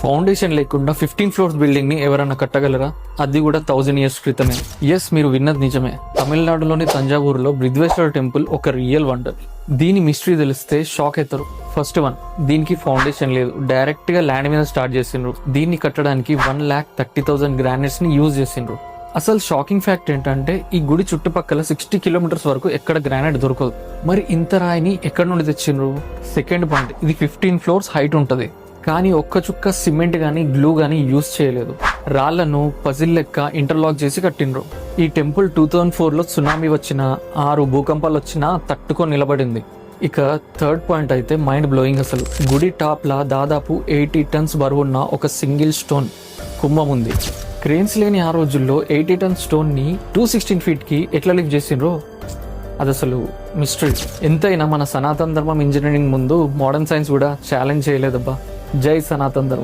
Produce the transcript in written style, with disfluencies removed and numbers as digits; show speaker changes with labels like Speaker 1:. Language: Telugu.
Speaker 1: ఫౌండేషన్ లేకుండా 15 ఫ్లోర్స్ బిల్డింగ్ ని ఎవరన్నా కట్టగలరా? అది కూడా 1000 years క్రితమే. ఎస్, మీరు విన్నది నిజమే. తమిళనాడులోని తంజావూరులో బృహదీశ్వర టెంపుల్ ఒక రియల్ వండర్. దీని మిస్టరీ తెలిస్తే షాక్ అవుతారు. ఫస్ట్ వన్, దీనికి ఫౌండేషన్ లేదు, డైరెక్ట్ గా ల్యాండ్ మీద స్టార్ట్ చేసిండ్రు. దీన్ని కట్టడానికి 1,30,000 గ్రానైట్స్ ని యూజ్ చేసిండ్రు. అసలు షాకింగ్ ఫ్యాక్ట్ ఏంటంటే ఈ గుడి చుట్టుపక్కల 60 కిలోమీటర్స్ వరకు ఎక్కడ గ్రానైట్ దొరకదు. మరి ఇంత రాయిని ఎక్కడి నుండి తెచ్చిండ్రు? సెకండ్ పాయింట్, ఇది 15 ఫ్లోర్స్ హైట్ ఉంటది, కానీ ఒక్క చుక్క సిమెంట్ గానీ గ్లూ గానీ యూజ్ చేయలేదు. రాళ్లను పజిల్ లెక్క ఇంటర్లాక్ చేసి కట్టిండ్రు. ఈ టెంపుల్ 2004లో సునామీ వచ్చినా 6 భూకంపాలు వచ్చినా తట్టుకొని నిలబడింది. ఇక థర్డ్ పాయింట్ అయితే మైండ్ బ్లోయింగ్. అసలు గుడి టాప్ లా దాదాపు 80 టన్స్ బరువున్న ఒక సింగిల్ స్టోన్ కుంభం ఉంది. క్రేన్స్ లేని ఆ రోజుల్లో 80 టన్ స్టోన్ ని 216 feet కి ఎట్లా లిఫ్ట్ చేసిండ్రో అది అసలు మిస్టరీ. ఎంతైనా మన సనాతన ధర్మం ఇంజనీరింగ్ ముందు మోడర్న్ సైన్స్ కూడా ఛాలెంజ్ చేయలేదబ్బా. జై సనాతన ధర్మం.